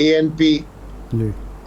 ANP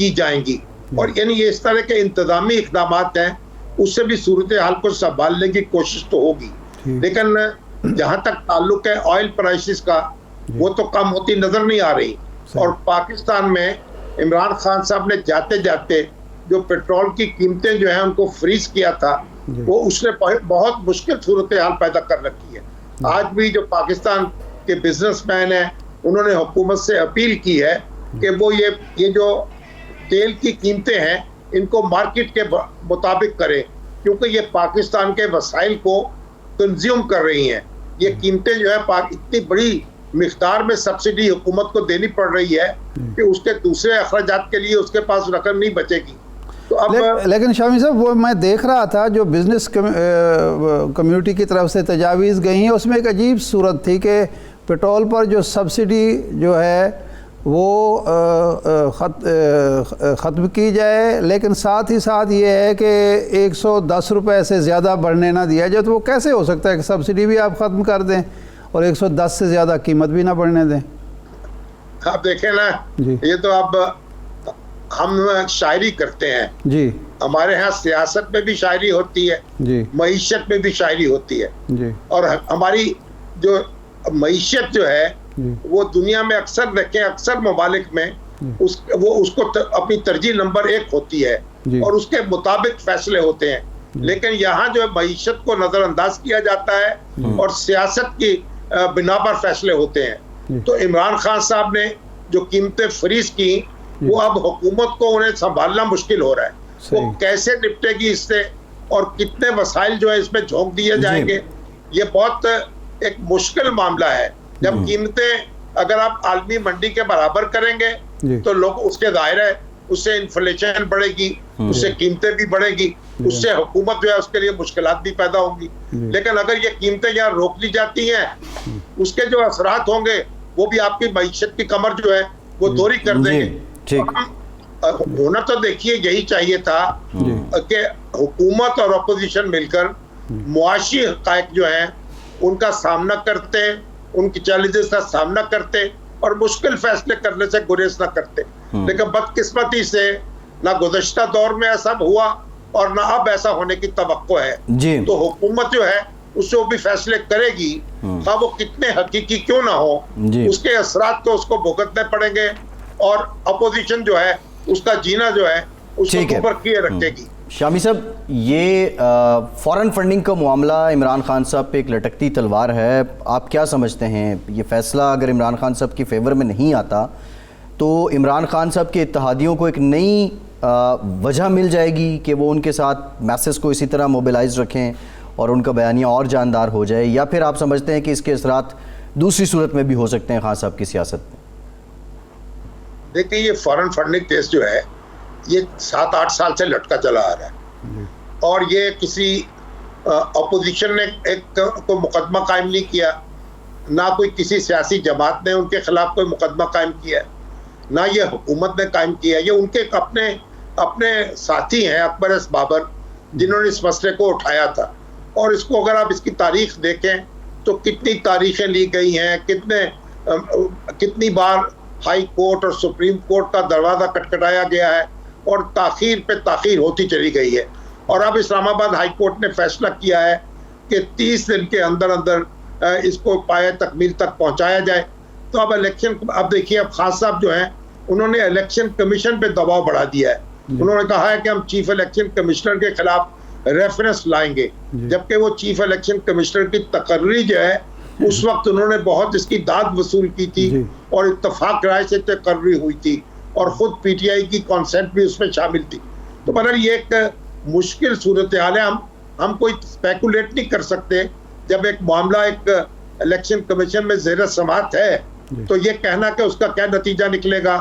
کی جائیں گی. اور یعنی یہ اس طرح کے انتظامی اقدامات ہیں, اس سے بھی صورتحال کو سنبھالنے کی کوشش تو ہوگی. لیکن جہاں تک تعلق ہے آئل پرائسز کا, وہ تو کم ہوتی نظر نہیں آ رہی. اور پاکستان میں عمران خان صاحب نے جاتے جاتے جو پیٹرول کی قیمتیں جو ہیں ان کو فریز کیا تھا, وہ اس نے بہت مشکل صورتحال پیدا کر رکھی ہے. آج بھی جو پاکستان کے بزنس مین ہیں, انہوں نے حکومت سے اپیل کی ہے کہ وہ یہ جو تیل کی قیمتیں ہیں ان کو مارکیٹ کے مطابق کرے, کیونکہ یہ پاکستان کے وسائل کو کنزیوم کر رہی ہیں. یہ قیمتیں جو ہے اتنی بڑی مقدار میں سبسڈی حکومت کو دینی پڑ رہی ہے کہ اس کے دوسرے اخراجات کے لیے اس کے پاس رقم نہیں بچے گی. تو اب لیکن شامی صاحب, وہ میں دیکھ رہا تھا جو بزنس کمیونٹی کی طرف سے تجاویز گئی ہیں, اس میں ایک عجیب صورت تھی کہ پیٹرول پر جو سبسڈی جو ہے وہ ختم کی جائے, لیکن ساتھ ہی ساتھ یہ ہے کہ 110 روپے سے زیادہ بڑھنے نہ دیا جائے. تو وہ کیسے ہو سکتا ہے کہ سبسڈی بھی آپ ختم کر دیں اور 110 سے زیادہ قیمت بھی نہ بڑھنے دیں؟ آپ دیکھیں نا, یہ تو اب ہم شاعری کرتے ہیں جی, ہمارے ہاں سیاست میں بھی شاعری ہوتی ہے جی, معیشت میں بھی شاعری ہوتی ہے جی. اور ہماری جو معیشت جو ہے وہ دنیا میں اکثر دیکھیں, اکثر ممالک میں وہ اس کو اپنی ترجیح نمبر 1 ہوتی ہے اور اس کے مطابق فیصلے ہوتے ہیں. لیکن یہاں جو ہے معیشت کو نظر انداز کیا جاتا ہے اور سیاست کی بنا پر فیصلے ہوتے ہیں. تو عمران خان صاحب نے جو قیمتیں فریز کی, وہ اب حکومت کو انہیں سنبھالنا مشکل ہو رہا ہے. وہ کیسے نپٹے گی اس سے اور کتنے وسائل جو ہے اس میں جھونک دیے جائیں گے, یہ بہت ایک مشکل معاملہ ہے. جب قیمتیں اگر آپ عالمی منڈی کے برابر کریں گے تو لوگ اس کے ظاہر ہے اس سے انفلیشن بڑھے گی, اس سے قیمتیں بھی بڑھے گی, اس سے حکومت جو ہے اس کے لیے مشکلات بھی پیدا ہوں گی. لیکن اگر یہ قیمتیں یہاں روک لی جاتی ہیں, اس کے جو اثرات ہوں گے وہ بھی آپ کی معیشت کی کمر جو ہے وہ دوری کر دیں گے. ہونا تو دیکھیے یہی چاہیے تھا کہ حکومت اور اپوزیشن مل کر معاشی حقائق جو ہیں ان کا سامنا کرتے, ان کی چیلنجز کا سامنا کرتے اور مشکل فیصلے کرنے سے گریز نہ کرتے. لیکن بدقسمتی سے نہ گزشتہ دور میں ایسا ہوا اور نہ اب ایسا ہونے کی توقع ہے. تو حکومت جو ہے اس سے وہ بھی فیصلے کرے گی, خواہ وہ کتنے حقیقی کیوں نہ ہو, اس کے اثرات تو اس کو بھگتنے پڑیں گے اور اپوزیشن جو ہے اس کا جینا جو ہے اس کو اوپر کیے رکھے گی. شامی صاحب, یہ فارن فنڈنگ کا معاملہ عمران خان صاحب پہ ایک لٹکتی تلوار ہے. آپ کیا سمجھتے ہیں, یہ فیصلہ اگر عمران خان صاحب کی فیور میں نہیں آتا تو عمران خان صاحب کے اتحادیوں کو ایک نئی وجہ مل جائے گی کہ وہ ان کے ساتھ میسز کو اسی طرح موبیلائز رکھیں اور ان کا بیانیہ اور جاندار ہو جائے, یا پھر آپ سمجھتے ہیں کہ اس کے اثرات دوسری صورت میں بھی ہو سکتے ہیں خان صاحب کی سیاست میں؟ دیکھیں, یہ فارن فنڈنگ کیس جو ہے یہ 7-8 سال سے لٹکا چلا آ رہا ہے اور یہ کسی اپوزیشن نے کوئی مقدمہ قائم نہیں کیا, نہ کوئی کسی سیاسی جماعت نے ان کے خلاف کوئی مقدمہ قائم کیا, نہ یہ حکومت نے قائم کیا. یہ ان کے اپنے ساتھی ہیں اکبر ایس بابر, جنہوں نے اس مسئلے کو اٹھایا تھا. اور اس کو اگر آپ اس کی تاریخ دیکھیں تو کتنی تاریخیں لی گئی ہیں, کتنی بار ہائی کورٹ اور سپریم کورٹ کا دروازہ کٹکھٹایا گیا ہے اور تاخیر پہ تاخیر ہوتی چلی گئی ہے. اور اب اسلام آباد ہائی کورٹ نے فیصلہ کیا ہے کہ 30 دن کے اندر اندر اس کو پایہ تکمیل تک پہنچایا جائے. تو اب اب دیکھیے, اب خان صاحب جو ہیں انہوں نے الیکشن کمیشن پہ دباؤ بڑھا دیا ہے. انہوں نے کہا ہے کہ ہم چیف الیکشن کمشنر کے خلاف ریفرنس لائیں گے, جبکہ وہ چیف الیکشن کمشنر کی تقرری جو ہے اس وقت انہوں نے بہت اس کی داد وصول کی تھی اور اتفاق رائے سے تقرری ہوئی تھی اور خود پی ٹی آئی کی کانسنٹ بھی اس میں شامل تھی. تو مگر یہ ایک مشکل صورتحال ہے. ہم کوئی اسپیکولیٹ نہیں کر سکتے جب ایک معاملہ ایک الیکشن کمیشن میں زیر سماعت ہے تو یہ کہنا کہ اس کا کیا نتیجہ نکلے گا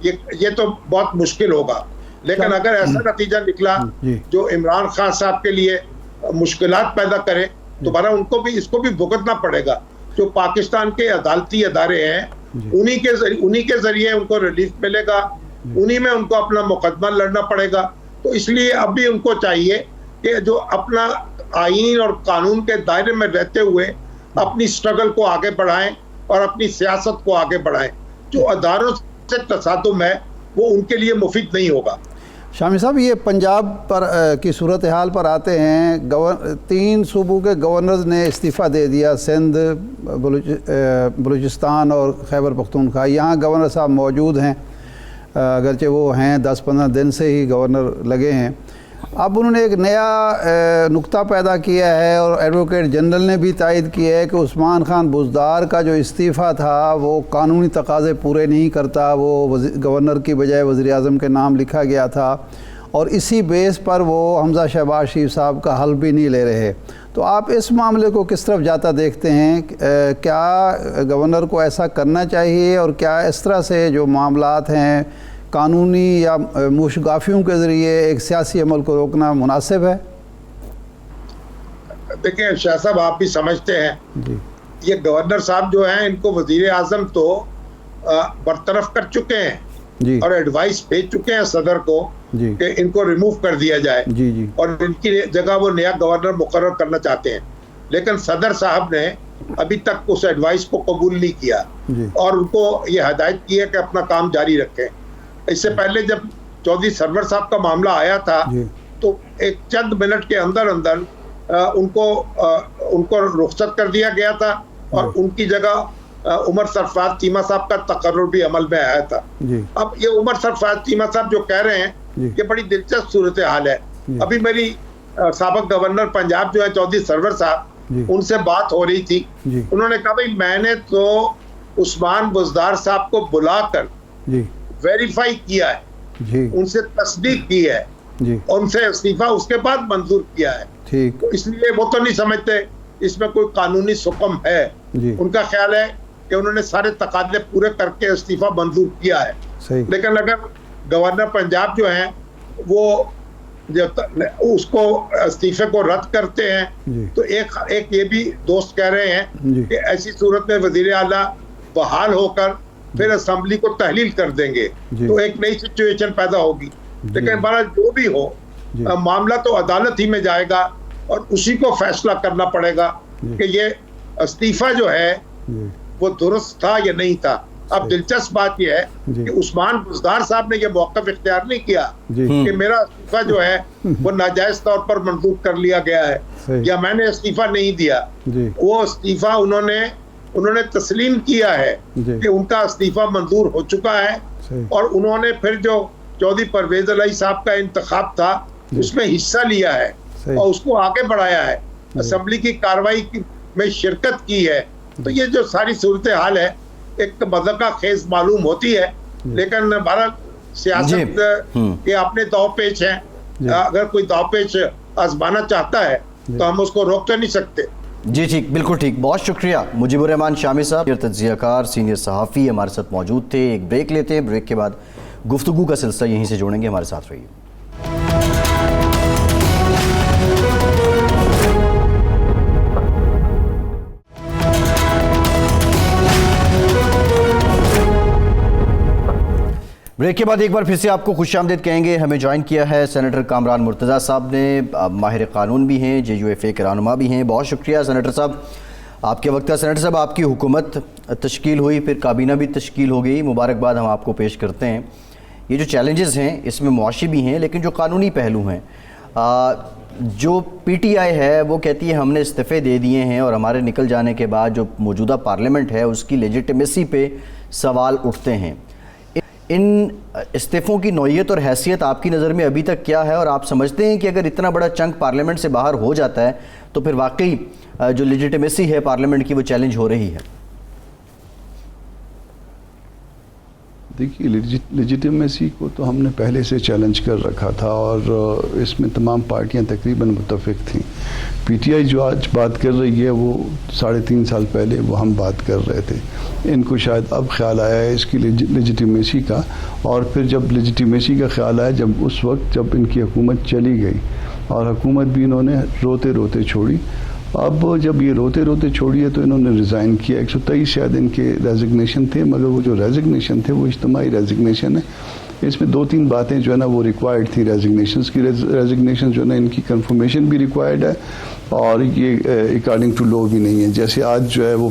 یہ تو بہت مشکل ہوگا. لیکن اگر ایسا نتیجہ نکلا جو عمران خان صاحب کے لیے مشکلات پیدا کرے تو برا اس کو بھی بھگتنا پڑے گا. جو پاکستان کے عدالتی ادارے ہیں انہی کے ذریعے ان کو ریلیف ملے گا, انہی میں ان کو اپنا مقدمہ لڑنا پڑے گا. تو اس لیے اب بھی ان کو چاہیے کہ جو اپنا آئین اور قانون کے دائرے میں رہتے ہوئے اپنی سٹرگل کو آگے بڑھائیں اور اپنی سیاست کو آگے بڑھائیں. جو اداروں سے تصادم ہے وہ ان کے لیے مفید نہیں ہوگا۔ شامی صاحب، یہ پنجاب پر کی صورتحال پر آتے ہیں، 3 صوبوں کے گورنرز نے استعفیٰ دے دیا، سندھ، بلوچستان اور خیبر پختونخوا۔ یہاں گورنر صاحب موجود ہیں، اگرچہ وہ ہیں 10-15 دن سے ہی گورنر لگے ہیں۔ اب انہوں نے ایک نیا نقطہ پیدا کیا ہے اور ایڈوکیٹ جنرل نے بھی تائید کیا ہے کہ عثمان خان بزدار کا جو استعفیٰ تھا وہ قانونی تقاضے پورے نہیں کرتا، وہ گورنر کی بجائے وزیر اعظم کے نام لکھا گیا تھا، اور اسی بیس پر وہ حمزہ شہباز شریف صاحب کا حل بھی نہیں لے رہے۔ تو آپ اس معاملے کو کس طرف جاتا دیکھتے ہیں؟ کیا گورنر کو ایسا کرنا چاہیے، اور کیا اس طرح سے جو معاملات ہیں قانونی یا موشگافیوں کے ذریعے ایک سیاسی عمل کو روکنا مناسب ہے؟ دیکھیں شاہ صاحب، آپ بھی سمجھتے ہیں یہ گورنر صاحب جو ہیں ان کو وزیر اعظم تو برطرف کر چکے ہیں اور ایڈوائس بھیج چکے ہیں صدر کو کہ ان کو ریموو کر دیا جائے، اور ان کی جگہ وہ نیا گورنر مقرر کرنا چاہتے ہیں، لیکن صدر صاحب نے ابھی تک اس ایڈوائس کو قبول نہیں کیا اور ان کو یہ ہدایت کی ہے کہ اپنا کام جاری رکھیں۔ اس سے پہلے جب چودھری سرور صاحب کا معاملہ آیا تھا تو ایک چند منٹ کے اندر ان کو رخصت کر دیا گیا تھا، اور ان کی جگہ عمر سرفراز چیمہ صاحب کا تقرر بھی عمل میں آیا تھا۔ اب یہ عمر سرفراز چیمہ صاحب جو کہہ رہے ہیں یہ بڑی دلچسپ صورتحال ہے۔ ابھی میری سابق گورنر پنجاب جو ہے چودھری سرور صاحب، ان سے بات ہو رہی تھی، انہوں نے کہا بھائی میں نے تو عثمان بزدار صاحب کو بلا کر ویریفائی کیا ہے، ان سے تصدیق کی ہے، ان سے استعفیٰ اس کے بعد منظور کیا ہے، اس لیے وہ تو نہیں سمجھتے اس میں کوئی قانونی حکم ہے۔ ان کا خیال ہے کہ انہوں نے سارے تقاضے پورے کر کے استعفیٰ منظور کیا ہے، لیکن اگر گورنر پنجاب جو ہیں وہ اس کو استعفے کو رد کرتے ہیں تو ایک یہ بھی دوست کہہ رہے ہیں کہ ایسی صورت میں وزیر اعلیٰ بحال ہو کر پھر اسمبلی کو تحلیل کر دیں گے تو ایک نئی سچویشن پیدا ہوگی۔ لیکن بہرحال جو بھی ہو، معاملہ تو عدالت ہی میں جائے گا اور اسی کو فیصلہ کرنا پڑے گا کہ یہ استعفیٰ جو ہے وہ درست تھا یا نہیں تھا۔ اب دلچسپ بات یہ ہے کہ عثمان بزدار صاحب نے یہ موقف اختیار نہیں کیا کہ میرا استعفیٰ جو ہے وہ ناجائز طور پر منظور کر لیا گیا ہے یا میں نے استعفیٰ نہیں دیا۔ وہ استعفیٰ انہوں نے تسلیم کیا ہے کہ ان کا استعفیٰ منظور ہو چکا ہے، اور انہوں نے پھر جو چودھری پرویز الہی صاحب کا انتخاب تھا اس میں حصہ لیا ہے اور اس کو آگے بڑھایا ہے، اسمبلی کی کارروائی میں شرکت کی ہے۔ تو یہ جو ساری صورتحال ہے ایک مذاقہ خیز معلوم ہوتی ہے، لیکن بہرحال سیاست کے اپنے داؤ پیچ ہیں، اگر کوئی داؤ پیچ آزمانا چاہتا ہے تو ہم اس کو روک تو نہیں سکتے۔ جی ٹھیک، بالکل ٹھیک، بہت شکریہ مجیب الرحمان شامی صاحب، تجزیہ کار، سینئر صحافی ہمارے ساتھ موجود تھے۔ ایک بریک لیتے ہیں، بریک کے بعد گفتگو کا سلسلہ یہیں سے جوڑیں گے، ہمارے ساتھ رہیے۔ بریک کے بعد ایک بار پھر سے آپ کو خوش آمدید کہیں گے۔ ہمیں جوائن کیا ہے سینیٹر کامران مرتضیٰ صاحب نے، ماہر قانون بھی ہیں، JUFA کے رہنما بھی ہیں۔ بہت شکریہ سینیٹر صاحب، آپ کے وقت ہے۔ سینیٹر صاحب، آپ کی حکومت تشکیل ہوئی، پھر کابینہ بھی تشکیل ہو گئی، مبارکباد ہم آپ کو پیش کرتے ہیں۔ یہ جو چیلنجز ہیں اس میں معاشی بھی ہیں لیکن جو قانونی پہلو ہیں، جو PTI ہے وہ کہتی ہے ہم نے استعفے دے دیے ہیں اور ہمارے نکل جانے کے بعد جو موجودہ پارلیمنٹ ہے اس کی لیجیٹمیسی پہ سوال اٹھتے ہیں۔ ان استعفوں کی نوعیت اور حیثیت آپ کی نظر میں ابھی تک کیا ہے، اور آپ سمجھتے ہیں کہ اگر اتنا بڑا چنک پارلیمنٹ سے باہر ہو جاتا ہے تو پھر واقعی جو لیجیٹمیسی ہے پارلیمنٹ کی وہ چیلنج ہو رہی ہے؟ دیکھیے، لیجیٹمیسی کو تو ہم نے پہلے سے چیلنج کر رکھا تھا اور اس میں تمام پارٹیاں تقریباً متفق تھیں۔ PTI جو آج بات کر رہی ہے وہ 3.5 سال پہلے وہ ہم بات کر رہے تھے۔ ان کو شاید اب خیال آیا ہے اس کی لیجیٹمیسی کا، اور پھر جب لیجیٹمیسی کا خیال آیا اس وقت جب ان کی حکومت چلی گئی، اور حکومت بھی انہوں نے روتے روتے چھوڑی۔ اب جب یہ روتے روتے چھوڑی ہے تو انہوں نے ریزائن کیا۔ 123 شاید ان کے ریزگنیشن تھے، مگر وہ جو ریزگنیشن تھے وہ اجتماعی ریزگنیشن ہے، اس میں 2-3 باتیں جو ہے نا وہ ریکوائرڈ تھی ریزگنیشنز کی. ریزگنیشن جو ہے نا ان کی کنفرمیشن بھی ریکوائرڈ ہے اور یہ اکارڈنگ ٹو لاء بھی نہیں ہے. جیسے آج جو ہے وہ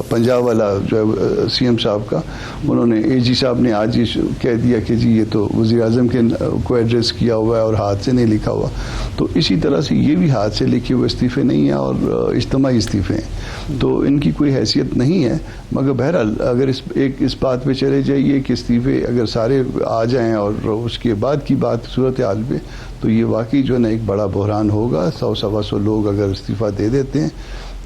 پنجاب والا جو ہے سی ایم صاحب کا, انہوں نے اے جی صاحب نے آج یہ کہہ دیا کہ جی یہ تو وزیر اعظم کے کو ایڈریس کیا ہوا ہے اور ہاتھ سے نہیں لکھا ہوا. تو اسی طرح سے یہ بھی ہاتھ سے لکھے ہوئے استعفے نہیں ہیں اور اجتماعی استعفے ہیں, تو ان کی کوئی حیثیت نہیں ہے. مگر بہرحال اگر اس بات پہ چلے جائیے کہ استعفے اگر سارے آ جائیں اور اس کے بعد کی بات صورتحال پہ, تو یہ واقعی جو ہے نا ایک بڑا بحران ہوگا. 100-125 لوگ اگر استعفیٰ دے دیتے ہیں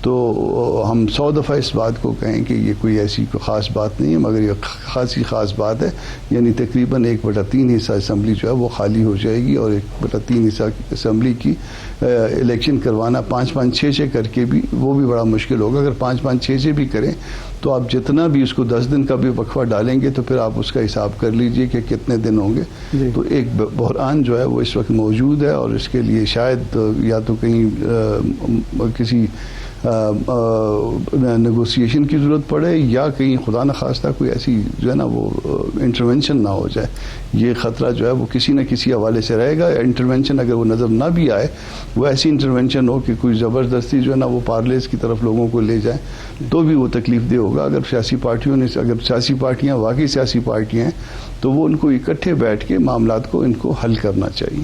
تو ہم 100 دفعہ اس بات کو کہیں کہ یہ کوئی ایسی کوئی خاص بات نہیں ہے, مگر یہ خاصی خاص بات ہے. یعنی تقریباً 1/3 حصہ اسمبلی جو ہے وہ خالی ہو جائے گی, اور 1/3 حصہ اسمبلی کی الیکشن کروانا 5-5-6 کر کے بھی وہ بھی بڑا مشکل ہوگا. اگر 5-5-6 بھی کریں تو آپ جتنا بھی اس کو 10 دن کا بھی وقفہ ڈالیں گے تو پھر آپ اس کا حساب کر لیجئے کہ کتنے دن ہوں گے. تو ایک بحران جو ہے وہ اس وقت موجود ہے, اور اس کے لیے شاید یا تو کہیں کسی نیگوسیشن کی ضرورت پڑے, یا کہیں خدا نخواستہ کوئی ایسی جو ہے نا وہ انٹرونشن نہ ہو جائے. یہ خطرہ جو ہے وہ کسی نہ کسی حوالے سے رہے گا. انٹرونشن اگر وہ نظر نہ بھی آئے, وہ ایسی انٹرونشن ہو کہ کوئی زبردستی جو ہے نا وہ پارلیز کی طرف لوگوں کو لے جائیں, تو بھی وہ تکلیف دہ ہوگا. اگر سیاسی پارٹیاں واقعی سیاسی پارٹیاں ہیں تو وہ ان کو اکٹھے بیٹھ کے معاملات کو ان کو حل کرنا چاہیے.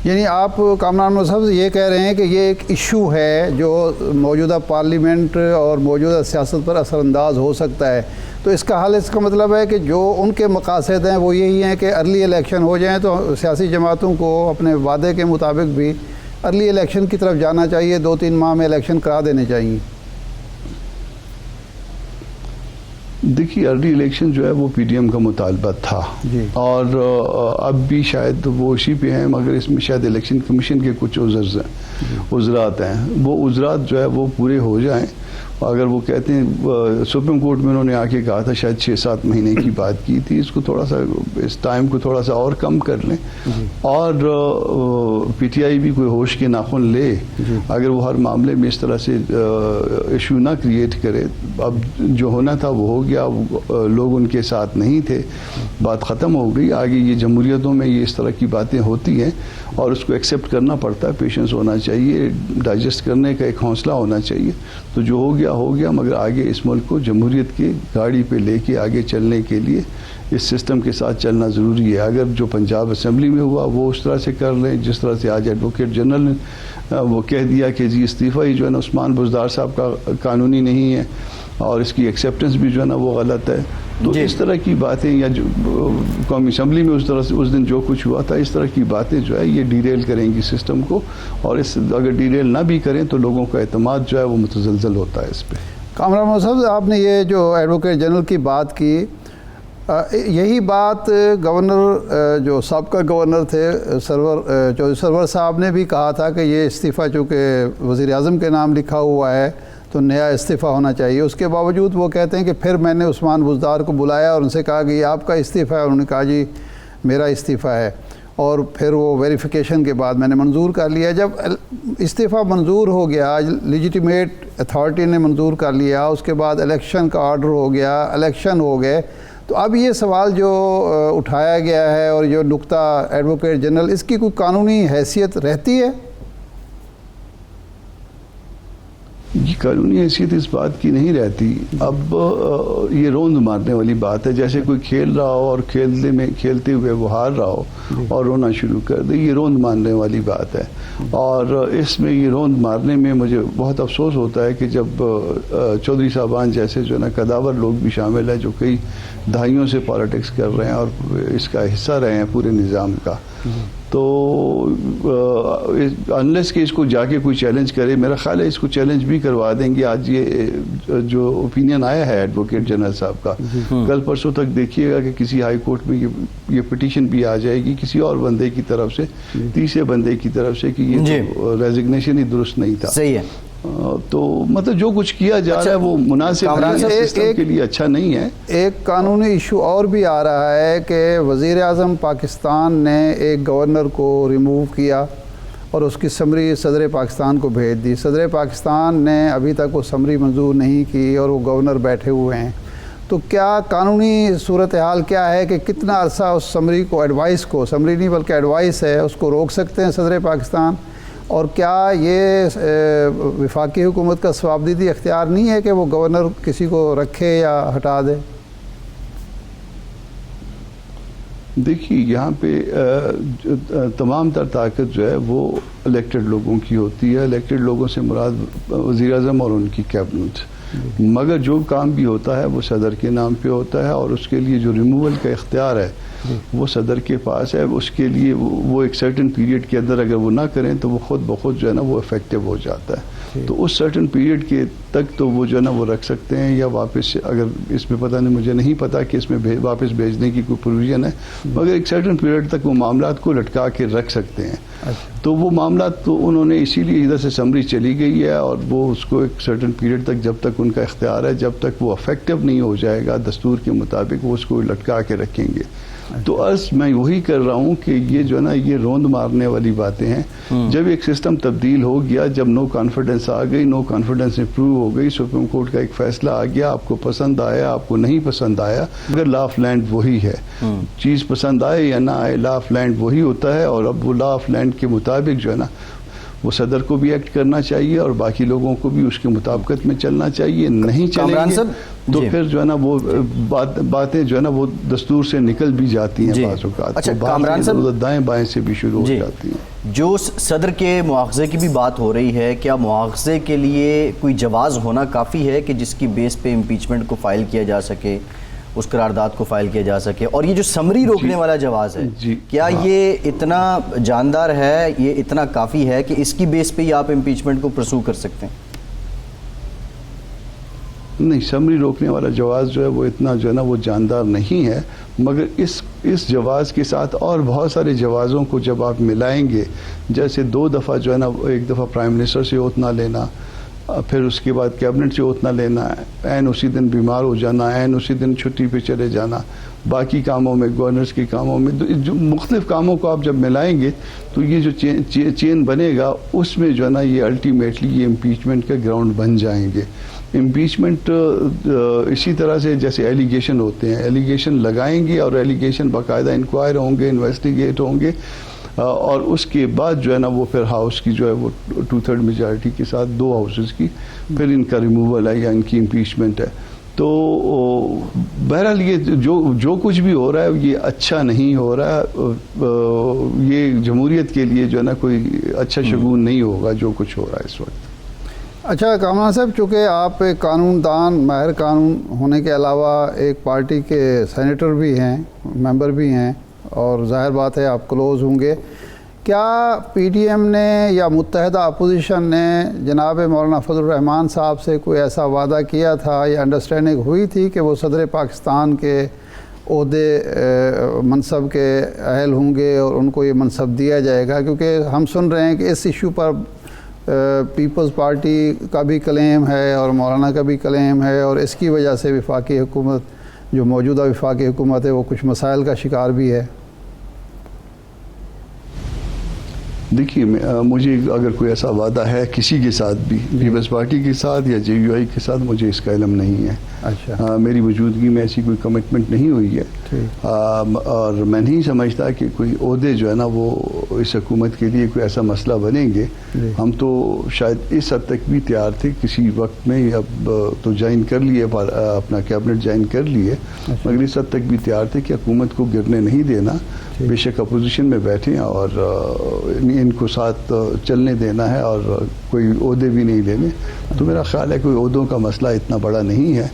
یعنی آپ کامران صاحب یہ کہہ رہے ہیں کہ یہ ایک ایشو ہے جو موجودہ پارلیمنٹ اور موجودہ سیاست پر اثر انداز ہو سکتا ہے, تو اس کا حل, اس کا مطلب ہے کہ جو ان کے مقاصد ہیں وہ یہی ہیں کہ ارلی الیکشن ہو جائیں, تو سیاسی جماعتوں کو اپنے وعدے کے مطابق بھی ارلی الیکشن کی طرف جانا چاہیے, 2-3 ماہ میں الیکشن کرا دینے چاہیے. دیکھیے ارلی الیکشن جو ہے وہ پی ڈی ایم کا مطالبہ تھا, اور اب بھی شاید وہ اسی پہ ہیں, مگر اس میں شاید الیکشن کمیشن کے کچھ عذرات ہیں. وہ عذرات جو ہے وہ پورے ہو جائیں. اگر وہ کہتے ہیں, سپریم کورٹ میں انہوں نے آ کے کہا تھا شاید 6-7 مہینے کی بات کی تھی, اس کو تھوڑا سا اس ٹائم کو تھوڑا سا اور کم کر لیں, اور پی ٹی آئی بھی کوئی ہوش کے ناخن لے. اگر وہ ہر معاملے میں اس طرح سے ایشو نہ کریٹ کرے. اب جو ہونا تھا وہ ہو گیا, لوگ ان کے ساتھ نہیں تھے, بات ختم ہو گئی. آگے یہ جمہوریتوں میں یہ اس طرح کی باتیں ہوتی ہیں اور اس کو ایکسیپٹ کرنا پڑتا ہے, پیشنس ہونا چاہیے, ڈائجسٹ کرنے کا ایک حوصلہ ہونا چاہیے. تو جو ہو گیا, مگر آگے اس ملک کو جمہوریت کی گاڑی پہ لے کے آگے چلنے کے لیے اس سسٹم کے ساتھ چلنا ضروری ہے. اگر جو پنجاب اسمبلی میں ہوا وہ اس طرح سے کر لیں جس طرح سے آج ایڈوکیٹ جنرل نے وہ کہہ دیا کہ جی استعفیٰ ہی جو ہے نا عثمان بزدار صاحب کا قانونی نہیں ہے, اور اس کی ایکسیپٹنس بھی جو ہے نا وہ غلط ہے. تو اس طرح کی باتیں, یا جو قومی اسمبلی میں اس طرح سے اس دن جو کچھ ہوا تھا, اس طرح کی باتیں جو ہے یہ ڈیریل کریں گی سسٹم کو, اور اگر ڈیریل نہ بھی کریں تو لوگوں کا اعتماد جو ہے وہ متزلزل ہوتا ہے اس پہ. کامران محمد صاحب, آپ نے یہ جو ایڈوکیٹ جنرل کی بات کی, یہی بات گورنر جو سابقہ گورنر تھے چودھری سرور صاحب نے بھی کہا تھا کہ یہ استعفیٰ چونکہ وزیر اعظم کے نام لکھا ہوا ہے تو نیا استعفیٰ ہونا چاہیے. اس کے باوجود وہ کہتے ہیں کہ پھر میں نے عثمان بزدار کو بلایا اور ان سے کہا کہ یہ آپ کا استعفیٰ ہے, انہوں نے کہا جی میرا استعفیٰ ہے, اور پھر وہ ویریفیکیشن کے بعد میں نے منظور کر لیا. جب استعفیٰ منظور ہو گیا, لیجیٹیمیٹ اتھارٹی نے منظور کر لیا, اس کے بعد الیکشن کا آرڈر ہو گیا, الیکشن ہو گئے, تو اب یہ سوال جو اٹھایا گیا ہے اور جو نقطہ ایڈوکیٹ جنرل, اس کی کوئی قانونی حیثیت رہتی ہے؟ یہ قانونی حیثیت اس بات کی نہیں رہتی. اب یہ روند مارنے والی بات ہے, جیسے کوئی کھیل رہا ہو اور کھیلتے ہوئے وہ ہار رہا ہو اور رونا شروع کر دے, یہ روند مارنے والی بات ہے. اور اس میں یہ روند مارنے میں مجھے بہت افسوس ہوتا ہے کہ جب چودھری صاحبان جیسے جو ہے نا قداور لوگ بھی شامل ہیں جو کئی دہائیوں سے پالیٹکس کر رہے ہیں اور اس کا حصہ رہے ہیں پورے نظام کا, تو انلیس کہ اس کو جا کے کوئی چیلنج کرے, میرا خیال ہے اس کو چیلنج بھی کروا دیں گے. آج یہ جو اوپینین آیا ہے ایڈوکیٹ جنرل صاحب کا, کل پرسوں تک دیکھیے گا کہ کسی ہائی کورٹ میں یہ پٹیشن بھی آ جائے گی کسی اور بندے کی طرف سے, تیسرے بندے کی طرف سے, کہ یہ تو ریزگنیشن ہی درست نہیں تھا. صحیح ہے. تو مطلب جو کچھ کیا جا رہا ہے وہ مناسب سسٹم کے لیے اچھا نہیں ہے. ایک قانونی ایشو اور بھی آ رہا ہے کہ وزیر اعظم پاکستان نے ایک گورنر کو ریموو کیا اور اس کی سمری صدر پاکستان کو بھیج دی. صدر پاکستان نے ابھی تک وہ سمری منظور نہیں کی اور وہ گورنر بیٹھے ہوئے ہیں. تو کیا قانونی صورتحال کیا ہے کہ کتنا عرصہ اس سمری کو سمری نہیں بلکہ ایڈوائس ہے اس کو روک سکتے ہیں صدر پاکستان؟ اور کیا یہ وفاقی حکومت کا ثوابدیدی اختیار نہیں ہے کہ وہ گورنر کسی کو رکھے یا ہٹا دے؟ دیکھیے یہاں پہ تمام تر طاقت جو ہے وہ الیکٹڈ لوگوں کی ہوتی ہے. الیکٹڈ لوگوں سے مراد وزیر اعظم اور ان کی کیبنٹ. مگر جو کام بھی ہوتا ہے وہ صدر کے نام پہ ہوتا ہے اور اس کے لیے جو ریموول کا اختیار ہے وہ صدر کے پاس ہے. اس کے لیے وہ ایک سرٹن پیریڈ کے اندر اگر وہ نہ کریں تو وہ خود بخود جو ہے نا وہ افیکٹو ہو جاتا ہے. تو اس سرٹن پیریڈ کے تک تو وہ جو ہے نا وہ رکھ سکتے ہیں یا واپس, اگر اس میں پتہ نہیں, مجھے نہیں پتا کہ اس میں واپس بھیجنے کی کوئی پروویژن ہے, مگر ایک سرٹن پیریڈ تک وہ معاملات کو لٹکا کے رکھ سکتے ہیں. تو وہ معاملات تو انہوں نے اسی لیے ادھر سے سمری چلی گئی ہے اور وہ اس کو ایک سرٹن پیریڈ تک جب تک ان کا اختیار ہے, جب تک وہ افیکٹو نہیں ہو جائے گا دستور کے مطابق, وہ اس کو لٹکا کے رکھیں گے. تو عرض میں وہی کر رہا ہوں کہ یہ جو ہے نا یہ روند مارنے والی باتیں ہیں. جب ایک سسٹم تبدیل ہو گیا, جب نو کانفیڈنس آ گئی, نو کانفیڈنس امپروو ہو گئی, سپریم کورٹ کا ایک فیصلہ آ گیا, آپ کو پسند آیا آپ کو نہیں پسند آیا, اگر لا آف لینڈ وہی ہے, چیز پسند آئے یا نہ آئے لا آف لینڈ وہی ہوتا ہے. اور اب وہ لا آف لینڈ کے مطابق جو ہے نا وہ صدر کو بھی ایکٹ کرنا چاہیے اور باقی لوگوں کو بھی اس کے مطابقت میں چلنا چاہیے. نہیں چلیں گے تو پھر جو ہے نا وہ باتیں جو ہے نا وہ دستور سے نکل بھی جاتی ہیں بعض اوقات. اچھا کامران صاحب, دائیں بائیں سے بھی شروع ہو جاتی ہیں. جو صدر کے مواخذے کی بھی بات ہو رہی ہے, کیا مواخذے کے لیے کوئی جواز ہونا کافی ہے کہ جس کی بیس پہ امپیچمنٹ کو فائل کیا جا سکے, اس قرارداد کو فائل کیا جا سکے؟ اور یہ جو سمری روکنے والا جواز ہے, کیا یہ اتنا جاندار ہے, یہ اتنا کافی ہے کہ اس کی بیس پہ ہی آپ امپیچمنٹ کو پرسو کر سکتے ہیں؟ نہیں, سمری روکنے والا جواز جو ہے وہ اتنا جو ہے نا وہ جاندار نہیں ہے, مگر اس جواز کے ساتھ اور بہت سارے جوازوں کو جب آپ ملائیں گے, جیسے 2 دفعہ جو ہے نا, ایک دفعہ پرائم منسٹر سے اوتھ نہ لینا, پھر اس کے بعد کیبنٹ سے اوتھ نہ لینا, عین اسی دن بیمار ہو جانا, عین اسی دن چھٹی پہ چلے جانا, باقی کاموں میں گورنرز کے کاموں میں, جو مختلف کاموں کو آپ جب ملائیں گے تو یہ جو چین بنے گا اس میں جو ہے نا یہ الٹیمیٹلی یہ امپیچمنٹ کا گراؤنڈ بن جائیں گے. امپیچمنٹ اسی طرح سے جیسے ایلیگیشن ہوتے ہیں, ایلیگیشن لگائیں گے اور ایلیگیشن باقاعدہ انکوائر ہوں گے, انویسٹیگیٹ ہوں گے, اور اس کے بعد جو ہے نا وہ پھر ہاؤس کی جو ہے وہ 2/3 میجارٹی کے ساتھ 2 ہاؤسز کی پھر ان کا ریموول ہے یا ان کی امپیچمنٹ ہے. تو بہرحال یہ جو کچھ بھی ہو رہا ہے یہ اچھا نہیں ہو رہا ہے, یہ جمہوریت کے لیے جو ہے نا کوئی اچھا شگون نہیں ہوگا جو کچھ ہو رہا ہے اس وقت. اچھا کامران صاحب, چونکہ آپ ایک قانون دان, ماہر قانون ہونے کے علاوہ ایک پارٹی کے سینیٹر بھی ہیں, ممبر بھی ہیں, اور ظاہر بات ہے آپ کلوز ہوں گے, کیا پی ڈی ایم نے یا متحدہ اپوزیشن نے جناب مولانا فضل الرحمان صاحب سے کوئی ایسا وعدہ کیا تھا یا انڈرسٹینڈنگ ہوئی تھی کہ وہ صدر پاکستان کے عہدے منصب کے اہل ہوں گے اور ان کو یہ منصب دیا جائے گا؟ کیونکہ ہم سن رہے ہیں کہ اس ایشو پر پیپلز پارٹی کا بھی کلیم ہے اور مولانا کا بھی کلیم ہے, اور اس کی وجہ سے وفاقی حکومت, جو موجودہ وفاقی حکومت ہے, وہ کچھ مسائل کا شکار بھی ہے. دیکھیے مجھے اگر کوئی ایسا وعدہ ہے کسی کے ساتھ بھی, پیپلز پارٹی کے ساتھ یا جے یو آئی کے ساتھ, مجھے اس کا علم نہیں ہے. اچھا, میری موجودگی میں ایسی کوئی کمٹمنٹ نہیں ہوئی ہے, اور میں نہیں سمجھتا کہ کوئی عہدے جو ہے نا وہ اس حکومت کے لیے کوئی ایسا مسئلہ بنیں گے. ہم تو شاید اس حد تک بھی تیار تھے کسی وقت میں, اب تو جوائن کر لیے, اپنا کیبنٹ جوائن کر لیے, مگر اس حد تک بھی تیار تھے کہ حکومت کو گرنے نہیں دینا, بے شک اپوزیشن میں بیٹھیں اور ان کو ساتھ چلنے دینا ہے اور کوئی عہدے بھی نہیں لینے. تو میرا خیال ہے کوئی عہدوں کا مسئلہ اتنا بڑا نہیں ہے,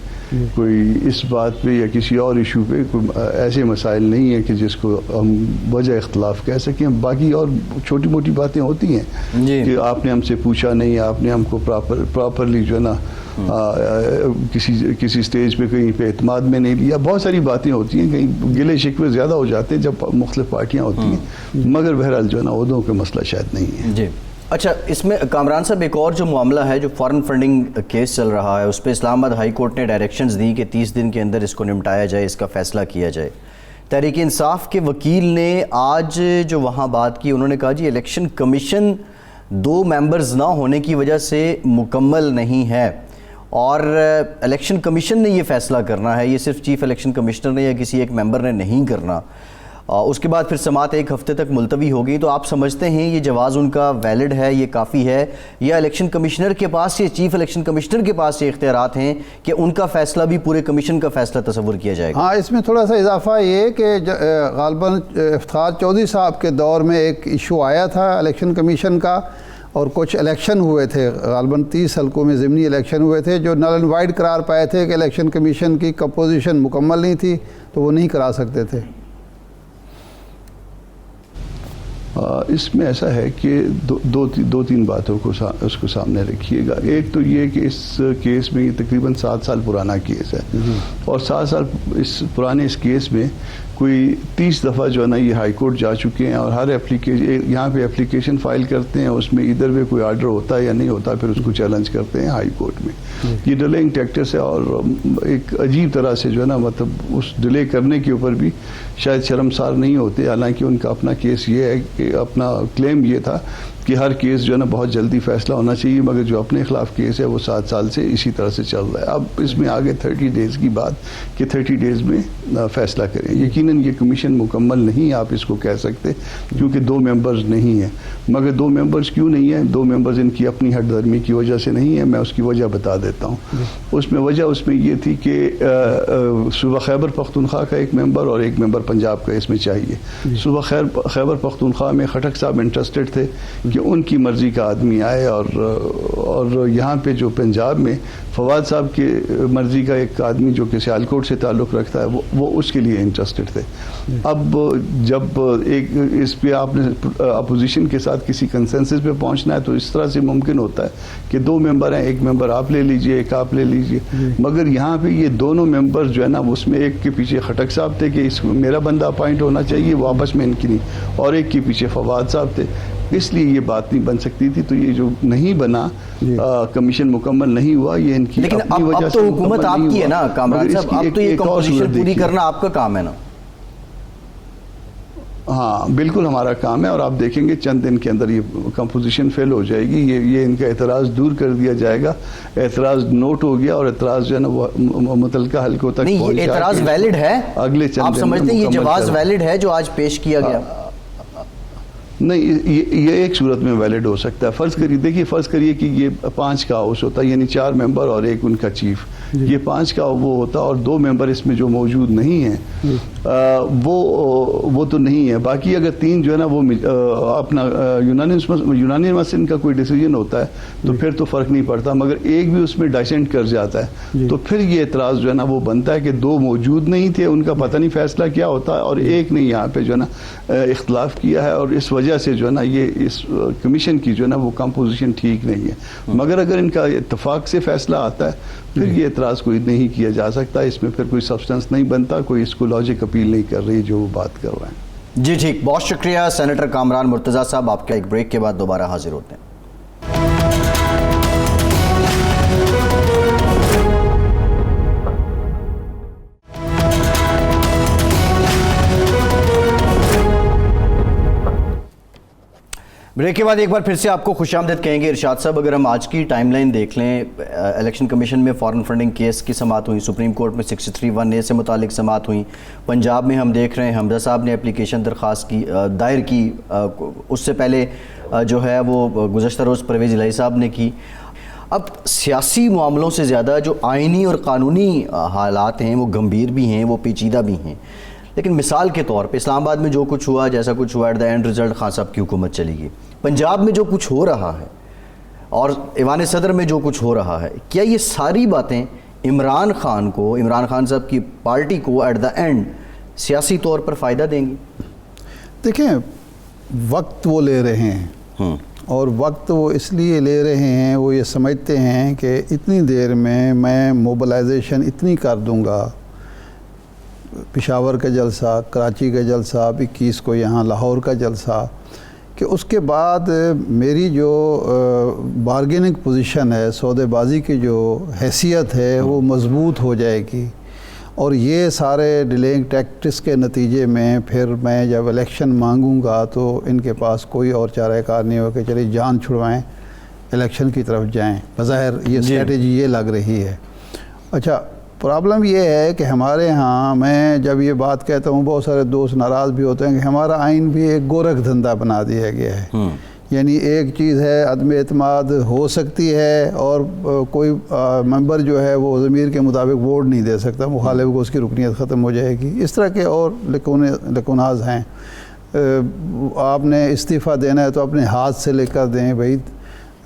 کوئی اس بات پہ یا کسی اور ایشو پہ کوئی ایسے مسائل نہیں ہیں کہ جس کو ہم وجہ اختلاف کہہ سکیں. باقی اور چھوٹی موٹی باتیں ہوتی ہیں کہ آپ نے ہم سے پوچھا نہیں, آپ نے ہم کو پراپرلی جو ہے نا کسی سٹیج پہ کہیں پہ اعتماد میں نہیں لیا. بہت ساری باتیں ہوتی ہیں, کہیں گلے شکوے زیادہ ہو جاتے ہیں جب مختلف پارٹیاں ہوتی ہیں, مگر بہرحال جو ہے نا عہدوں کا مسئلہ شاید نہیں ہے. جی اچھا, اس میں کامران صاحب ایک اور جو معاملہ ہے جو فارن فنڈنگ کیس چل رہا ہے, اس پہ اسلام آباد ہائی کورٹ نے ڈائریکشنز دی کہ 30 دن کے اندر اس کو نمٹایا جائے, اس کا فیصلہ کیا جائے. تحریک انصاف کے وکیل نے آج جو وہاں بات کی, انہوں نے کہا جی الیکشن کمیشن 2 ممبرز نہ ہونے کی وجہ سے مکمل نہیں ہے, اور الیکشن کمیشن نے یہ فیصلہ کرنا ہے, یہ صرف چیف الیکشن کمشنر نے یا کسی ایک ممبر نے نہیں کرنا. اس کے بعد پھر سماعت ایک ہفتے تک ملتوی ہوگی. تو آپ سمجھتے ہیں یہ جواز ان کا ویلڈ ہے, یہ کافی ہے, یا الیکشن کمشنر کے پاس یا چیف الیکشن کمشنر کے پاس یہ اختیارات ہیں کہ ان کا فیصلہ بھی پورے کمیشن کا فیصلہ تصور کیا جائے گا؟ ہاں, اس میں تھوڑا سا اضافہ یہ کہ غالباً افتخار چودھری صاحب کے دور میں ایک ایشو آیا تھا الیکشن کمیشن کا, اور کچھ الیکشن ہوئے تھے, غالباً 30 حلقوں میں ضمنی الیکشن ہوئے تھے جو نل اینڈ وائڈ قرار پائے تھے کہ الیکشن کمیشن کی کمپوزیشن مکمل نہیں تھی تو وہ نہیں کرا سکتے تھے. اس میں ایسا ہے کہ دو تین باتوں کو اس کو سامنے رکھیے گا. ایک تو یہ کہ اس کیس میں یہ تقریباً 7 سال پرانا کیس ہے, اور 7 سال پرانے اس کیس میں کوئی 30 دفعہ جو ہے نا یہ ہائی کورٹ جا چکے ہیں, اور ہر اپلیکیشن یہاں پہ اپلیکیشن فائل کرتے ہیں, اس میں ادھر پہ کوئی آرڈر ہوتا ہے یا نہیں ہوتا, پھر اس کو چیلنج کرتے ہیں ہائی کورٹ میں. یہ ڈیلنگ ٹیکٹس ہے, اور ایک عجیب طرح سے جو ہے نا مطلب اس ڈیلے کرنے کے اوپر بھی شاید شرمسار نہیں ہوتے, حالانکہ ان کا اپنا کیس یہ ہے کہ اپنا کلیم یہ تھا کہ ہر کیس جو ہے نا بہت جلدی فیصلہ ہونا چاہیے, مگر جو اپنے خلاف کیس ہے وہ 7 سال سے اسی طرح سے چل رہا ہے. اب اس میں آگے 30 ڈیز کی بات کہ 30 ڈیز میں فیصلہ کریں. یقیناً یہ کمیشن مکمل نہیں آپ اس کو کہہ سکتے کیونکہ 2 ممبرز نہیں ہیں, مگر 2 ممبرز کیوں نہیں ہیں؟ 2 ممبرز ان کی اپنی ہٹ دھرمی کی وجہ سے نہیں ہے. میں اس کی وجہ بتا دیتا ہوں. اس میں وجہ اس میں یہ تھی کہ صوبہ خیبر پختونخوا کا ایک ممبر اور ایک ممبر پنجاب کا اس میں چاہیے. صوبہ خیبر پختونخوا میں خٹک صاحب انٹرسٹڈ تھے کہ ان کی مرضی کا آدمی آئے, اور یہاں پہ جو پنجاب میں فواد صاحب کی مرضی کا ایک آدمی جو کہ سیالکوٹ سے تعلق رکھتا ہے وہ اس کے لیے انٹرسٹڈ تھے. اب جب ایک اس پہ آپ نے اپوزیشن کے ساتھ کسی کنسنسس پہ پہنچنا ہے تو اس طرح سے ممکن ہوتا ہے کہ 2 ممبر ہیں, ایک ممبر آپ لے لیجئے, ایک آپ لے لیجئے. مگر یہاں پہ یہ دونوں ممبر جو ہے نا اس میں ایک کے پیچھے خٹک صاحب تھے کہ میرا بندہ اپائنٹ ہونا چاہیے, وہ آپس میں ان کی نہیں, اور ایک کے پیچھے فواد صاحب تھے. اس لیے یہ بات نہیں بن سکتی تھی. تو یہ جو نہیں بنا, کمیشن مکمل نہیں ہوا, یہ ان کی لیکن اپنی وجہ سے. اب تو حکومت آپ کی ہے نا کامران صاحب, اب تو یہ کمپوزیشن پوری کرنا آپ کا کام ہے نا؟ ہاں بالکل ہمارا کام ہے, اور آپ دیکھیں گے چند دن کے اندر یہ کمپوزیشن فیل ہو جائے گی. یہ ان کا اعتراض دور کر دیا جائے گا. اعتراض نوٹ ہو گیا, اور اعتراض جو ہے نا وہ متعلقہ حلقوں تک نہیں, یہ اعتراض ویلڈ ہے؟ اگلے چند آپ سمجھتے ہیں یہ جواز ویلڈ ہے جو آج پیش کیا گیا؟ نہیں, یہ ایک صورت میں ویلڈ ہو سکتا ہے. فرض کریے کہ یہ 5 کا ہاؤس ہوتا, یعنی 4 ممبر اور ایک ان کا چیف, یہ 5 کا وہ ہوتا, اور 2 ممبر اس میں جو موجود نہیں ہیں وہ تو نہیں ہے. باقی اگر 3 جو ہے نا وہ اپنا یونانیمس ان کا کوئی ڈیسیجن ہوتا ہے تو پھر تو فرق نہیں پڑتا, مگر ایک بھی اس میں ڈائسنٹ کر جاتا ہے تو پھر یہ اعتراض جو ہے نا وہ بنتا ہے کہ 2 موجود نہیں تھے, ان کا پتہ نہیں فیصلہ کیا ہوتا ہے, اور ایک نے یہاں پہ جو ہے نا اختلاف کیا ہے, اور اس وجہ سے جو ہے نا یہ اس کمیشن کی جو ہے نا وہ کمپوزیشن ٹھیک نہیں ہے. مگر اگر ان کا اتفاق سے فیصلہ آتا ہے پھر یہ اعتراض کوئی نہیں کیا جا سکتا. اس میں پھر کوئی سبسٹنس نہیں بنتا, کوئی اس کو لاجک اپیل نہیں کر رہی جو وہ بات کر رہے ہیں. جی ٹھیک, بہت شکریہ سینیٹر کامران مرتضیٰ صاحب. آپ کا ایک بریک کے بعد دوبارہ حاضر ہوتے ہیں. بریک کے بعد ایک بار پھر سے آپ کو خوش آمدید کہیں گے. ارشاد صاحب, اگر ہم آج کی ٹائم لائن دیکھ لیں, الیکشن کمیشن میں فارن فنڈنگ کیس کی سماعت ہوئی, سپریم کورٹ میں 63(1)(a) سے متعلق سماعت ہوئی, پنجاب میں ہم دیکھ رہے ہیں حمزہ صاحب نے اپلیکیشن درخواست کی دائر کی, اس سے پہلے جو ہے وہ گزشتہ روز پرویز الہی صاحب نے کی. اب سیاسی معاملوں سے زیادہ جو آئینی اور قانونی حالات ہیں وہ گمبھیر بھی ہیں, وہ پیچیدہ بھی ہیں. لیکن مثال کے طور پہ اسلام آباد میں جو کچھ ہوا, جیسا کچھ ہوا, at the end result Khan صاحب کی حکومت چلی گئی. پنجاب میں جو کچھ ہو رہا ہے اور ایوان صدر میں جو کچھ ہو رہا ہے, کیا یہ ساری باتیں عمران خان صاحب کی پارٹی کو ایٹ دا اینڈ سیاسی طور پر فائدہ دیں گی؟ دیکھیں, وقت وہ لے رہے ہیں, اور وقت وہ اس لیے لے رہے ہیں, وہ یہ سمجھتے ہیں کہ اتنی دیر میں موبلائزیشن اتنی کر دوں گا, پشاور کا جلسہ, کراچی کا جلسہ, 21 کو یہاں لاہور کا جلسہ, کہ اس کے بعد میری جو بارگیننگ پوزیشن ہے, سودے بازی کی جو حیثیت ہے وہ مضبوط ہو جائے گی. اور یہ سارے ڈیلنگ ٹیکٹس کے نتیجے میں پھر میں جب الیکشن مانگوں گا تو ان کے پاس کوئی اور چارہ کار نہیں ہو کہ چلیے جان چھڑوائیں, الیکشن کی طرف جائیں. بظاہر یہ اسٹریٹجی یہ لگ رہی ہے. اچھا پرابلم یہ ہے کہ ہمارے ہاں میں جب یہ بات کہتا ہوں بہت سارے دوست ناراض بھی ہوتے ہیں کہ ہمارا آئین بھی ایک گورکھ دھندا بنا دیا گیا ہے. یعنی ایک چیز ہے عدم اعتماد ہو سکتی ہے اور کوئی ممبر جو ہے وہ ضمیر کے مطابق ووٹ نہیں دے سکتا, مخالف کو اس کی رکنیت ختم ہو جائے گی. اس طرح کے اور لکناز ہیں. آپ نے استعفیٰ دینا ہے تو اپنے ہاتھ سے لے کر دیں بھائی,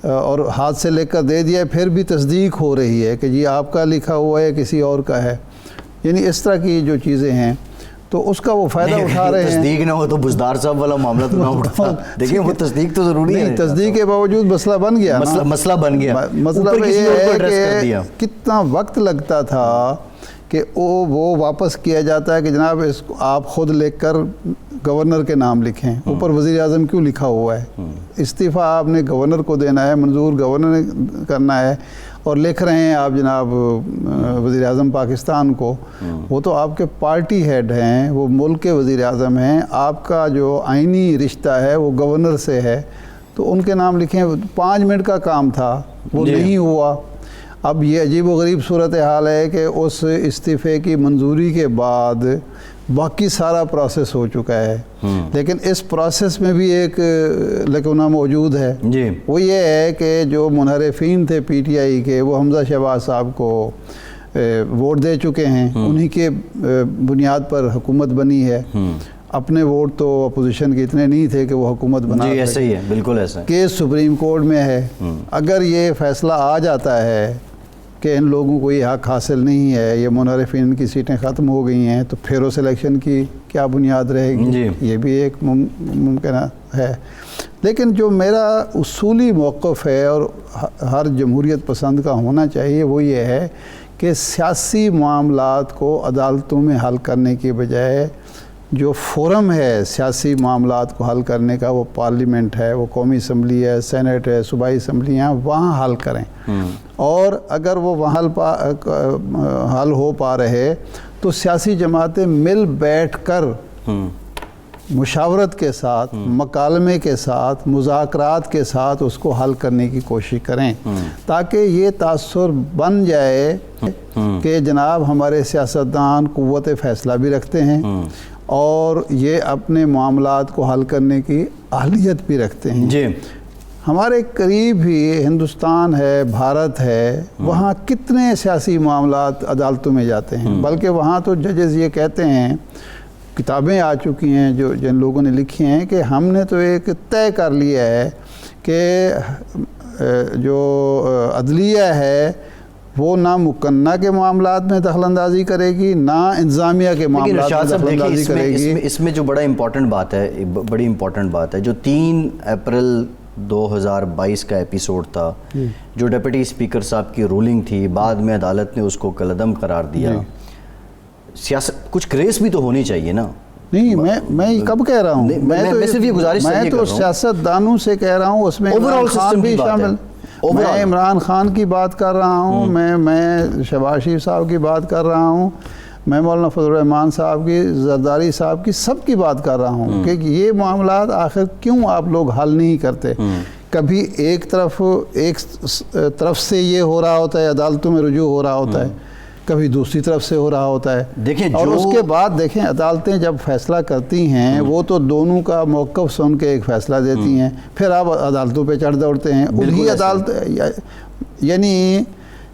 اور ہاتھ سے لے کر دے دیا پھر بھی تصدیق ہو رہی ہے کہ جی آپ کا لکھا ہوا ہے کسی اور کا ہے. یعنی اس طرح کی جو چیزیں ہیں تو اس کا وہ فائدہ اٹھا رہے ہیں. تصدیق نہ ہو تو بزدار صاحب والا معاملہ تو نہ اٹھتا. دیکھیں وہ تصدیق تو ضروری ہے. تصدیق کے باوجود مسئلہ بن گیا, مسئلہ بن گیا. مطلب یہ ہے کہ کتنا وقت لگتا تھا کہ وہ واپس کیا جاتا ہے کہ جناب اس کو آپ خود لکھ کر گورنر کے نام لکھیں, اوپر وزیر اعظم کیوں لکھا ہوا ہے. استعفیٰ آپ نے گورنر کو دینا ہے, منظور گورنر نے کرنا ہے, اور لکھ رہے ہیں آپ جناب وزیر اعظم پاکستان کو. وہ تو آپ کے پارٹی ہیڈ ہیں, وہ ملک کے وزیر اعظم ہیں. آپ کا جو آئینی رشتہ ہے وہ گورنر سے ہے, تو ان کے نام لکھیں. 5 منٹ کا کام تھا, وہ نہیں ہوا. اب یہ عجیب و غریب صورتحال ہے کہ اس استعفے کی منظوری کے بعد باقی سارا پروسیس ہو چکا ہے, لیکن اس پروسیس میں بھی ایک لکونہ موجود ہے. وہ یہ ہے کہ جو منحرفین تھے پی ٹی آئی کے, وہ حمزہ شہباز صاحب کو ووٹ دے چکے ہیں, انہی کے بنیاد پر حکومت بنی ہے. اپنے ووٹ تو اپوزیشن کے اتنے نہیں تھے کہ وہ حکومت بنا سکے. ایسا ہی ہے, بالکل ایسا. کیس سپریم کورٹ میں ہے. اگر یہ فیصلہ آ جاتا ہے کہ ان لوگوں کو یہ حق حاصل نہیں ہے, یہ منحرفین کی سیٹیں ختم ہو گئی ہیں, تو پھر اس الیکشن کی کیا بنیاد رہے گی؟ یہ بھی ایک ممکنہ ہے. لیکن جو میرا اصولی موقف ہے اور ہر جمہوریت پسند کا ہونا چاہیے وہ یہ ہے کہ سیاسی معاملات کو عدالتوں میں حل کرنے کی بجائے جو فورم ہے سیاسی معاملات کو حل کرنے کا, وہ پارلیمنٹ ہے, وہ قومی اسمبلی ہے, سینٹ ہے, صوبائی اسمبلیاں, وہاں حل کریں. اور اگر وہ وہاں حل ہو پا رہے تو سیاسی جماعتیں مل بیٹھ کر مشاورت کے ساتھ, مکالمے کے ساتھ, مذاکرات کے ساتھ اس کو حل کرنے کی کوشش کریں, تاکہ یہ تاثر بن جائے کہ جناب ہمارے سیاستدان قوت فیصلہ بھی رکھتے ہیں اور یہ اپنے معاملات کو حل کرنے کی اہلیت بھی رکھتے ہیں. ہمارے قریب ہی ہندوستان ہے, بھارت ہے, وہاں کتنے سیاسی معاملات عدالتوں میں جاتے ہیں, بلکہ وہاں تو ججز یہ کہتے ہیں, کتابیں آ چکی ہیں جو جن لوگوں نے لکھی ہیں, کہ ہم نے تو ایک طے کر لیا ہے کہ جو عدلیہ ہے وہ نہ مقننہ کے معاملات میں دخل اندازی کرے گی, نہ انتظامیہ کے معاملات میں دخل اندازی کرے گی. اس میں جو بڑی امپورٹنٹ بات ہے, جو 3 اپریل 2022 کا ایپیسوڈ تھا, جو ڈپٹی اسپیکر صاحب کی رولنگ تھی, بعد میں عدالت نے اس کو کالعدم قرار دیا. سیاست کچھ کریس بھی تو ہونی چاہیے نا. نہیں, میں کب کہہ رہا ہوں, میں تو سیاست دانوں سے کہہ رہا ہوں, اس میں عمران خان بھی شامل. میں عمران خان کی بات کر رہا ہوں, میں شہباز شریف صاحب کی بات کر رہا ہوں, میں مولانا فضل الرحمان صاحب کی, زرداری صاحب کی, سب کی بات کر رہا ہوں کہ یہ معاملات آخر کیوں آپ لوگ حل نہیں کرتے. کبھی ایک طرف سے یہ ہو رہا ہوتا ہے, عدالتوں میں رجوع ہو رہا ہوتا ہے, کبھی دوسری طرف سے ہو رہا ہوتا ہے. اور اس کے بعد دیکھیں عدالتیں جب فیصلہ کرتی ہیں وہ تو دونوں کا موقف سن کے ایک فیصلہ دیتی ہیں, پھر آپ عدالتوں پہ چڑھ دوڑتے ہیں. انہی عدالت, یعنی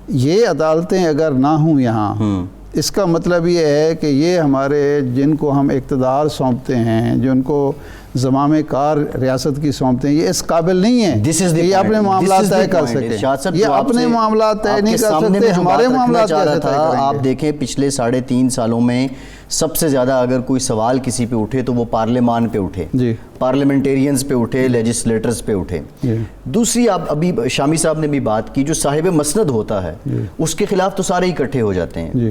یہ عدالتیں اگر نہ ہوں یہاں, اس کا مطلب یہ ہے کہ یہ ہمارے جن کو ہم اقتدار سونپتے ہیں, جن کو زمام کار ریاست کی سونپتے ہیں, یہ اس قابل نہیں ہیں کہ یہ اپنے معاملات طے کر سکیں. یہ اپنے معاملات طے نہیں کر سکتے, ہمارے معاملات کیسے طے کریں گے؟ آپ دیکھیں پچھلے 3.5 سالوں میں سب سے زیادہ اگر کوئی سوال کسی پہ اٹھے تو وہ پارلیمان پہ اٹھے, پارلیمنٹیرینز پہ اٹھے, لیجسلیٹرز پہ اٹھے. دوسری آپ ابھی شامی صاحب نے بھی بات کی, جو صاحب مسند ہوتا ہے اس کے خلاف تو سارے اکٹھے ہو جاتے ہیں.